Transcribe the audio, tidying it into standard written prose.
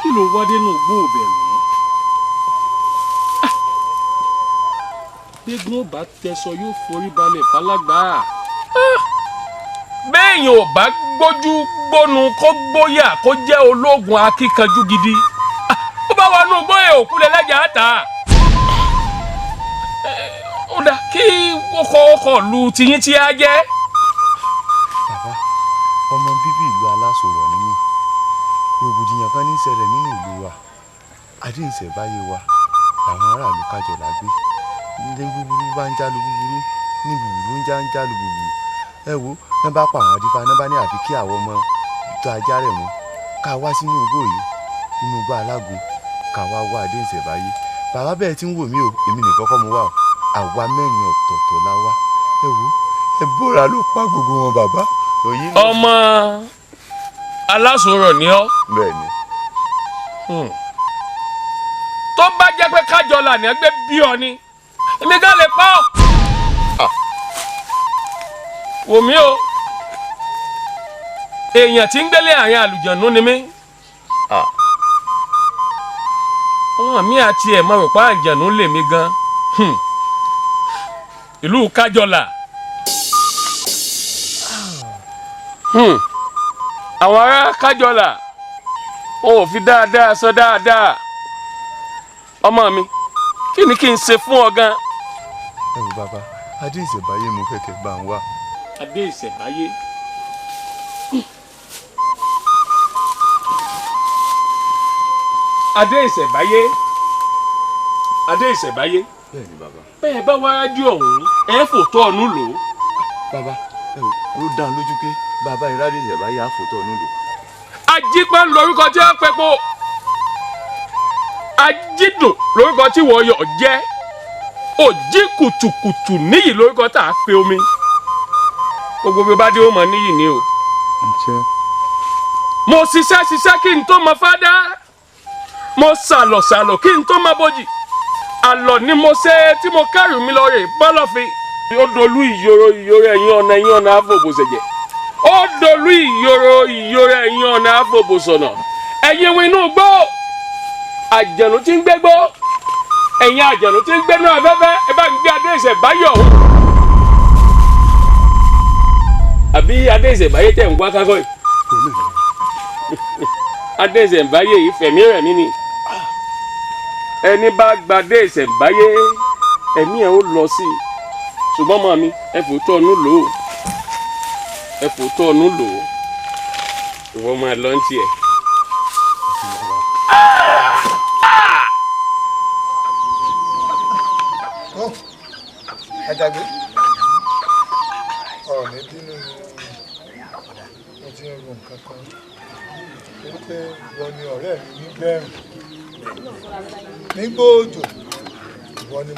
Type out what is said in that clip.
kí ló wá dénú gbó bẹ̀rù? gbégun bá tẹsọ yóò forí balẹ̀ fálágbá. béèyàn ò bá gbójú gbónu kó gbóyà kó jẹ́ ológun akíkanjú gidi ó bá wọnú gbóyè òkúlẹ̀ lẹ́jà àtà. ó dà kí ọkọ̀ lu tiyín tí a jẹ́. bàbá ọmọ bíbí ìlú Alásọ̀rọ̀ ni mí rògbòdìyàn kan ní í ṣẹlẹ̀ nínú ìlú wa adéǹṣẹ̀báyé wa làwọn aráàlú Kájọlà gbé ilé búburú bá ń jálu búburú ní búburú ń jálu búburú ẹ wo wọn bá pa àwọn adífá náà bá ní àfi kí àwọn ọmọ tó ajá rẹ̀ mú ká wá sínú igbó yìí inú igbó alágbo ká wá wá adéǹṣẹ̀báyé bàbá bẹ́ẹ̀ tí ń wò mí o èmi nìkan kọ́ mo wà o àwa mẹ́rin ọ̀tọ̀ọ̀tọ̀ la wá ẹ wo ẹ bóra ló pa gbogbo wọn bàbá. ọmọ Alásọ̀rọ̀ ni ọ́. bẹ́ẹ̀ni. tó bá jẹ́ pé Kájọlà ní ẹgbẹ́ bí ọ ni èmi ká lè pa ọ́. wò mí o èèyàn tí ń gbélé àárín àlùjànnú ni mí. àwọn mi àti ẹ̀ mọ̀ rò pa àlùjànnú lè mí gan. ìlú Kájọlà. àwọn ará Kájọlà wọn ò fi dáadáa sọ dáadáa. ọmọ mi kí ni kí n ṣe fún ọ gan. ẹ wò bàbá adéǹṣẹ̀báyé mo fẹ́ kẹ́ bá ń wá. adéǹṣẹ̀báyé. adéǹṣẹ̀báyé. adéǹṣẹ̀báyé. bẹ́ẹ̀ni bàbá. bẹ́ẹ̀ bá wá rájú ọ̀hún ẹ fòótọ́ ọ̀nù lò ó. bàbá ẹ wò ó dá lójú pé bàbá adéǹṣẹ̀báyé á fòótọ́ ọ̀nù lò. ajípẹ́ lórúkọ tí wọ́n pẹ́ pọ̀ ajídùn lórúkọ tí wọ́n yọ jẹ́ òjì kùtùkùtù níyì lórúkọ tá a pe omi gbogbo bí ó bá dé ó mọ níyì ni o. mo ṣiṣẹ́ kí n tó mọ fádá mo sàlọ̀ kí n tó mọ bójì àlọ́ ni mo ṣe tí mo kẹ́rù mi lọ rè bọ́lọ́fin ó dolú ìyòrò ẹ̀yìn ọ̀nà àfọ̀bọ̀sẹ̀jẹ̀ ó dolú ìyòrò ẹ̀yìn ọ̀nà àfọ̀bọ̀sọ̀nà ẹ̀yin wo inú gbó àjẹ̀nú tí ń gbégbó ẹ̀yin àjẹ̀nú tí ń gbénú afẹ́fẹ́ ẹ bá ń gbé adéǹṣẹ̀báyé ọ̀hún. àbí adéǹṣẹ̀báyé tẹ̀ ń wá kákọ́ yìí. adéǹṣẹ̀báyé yìí fẹ̀mí rẹ̀ mí ni ẹni bá gba adéǹṣẹ̀báyé ẹ̀mí ẹ̀ ó lọ sí i ṣùgbọ́n mọ́ mi ẹ fòótọ́ ọ̀nù lò ó ìwọ máa lọ ń tiẹ̀. Àjàgbé ọ̀rọ̀ mi bínú mo ti ń ro nǹkan kan torí pé wọ́n ní ọ̀rẹ́ mi ní gbẹ̀rùn nígbà òjò wọ́n ní mo.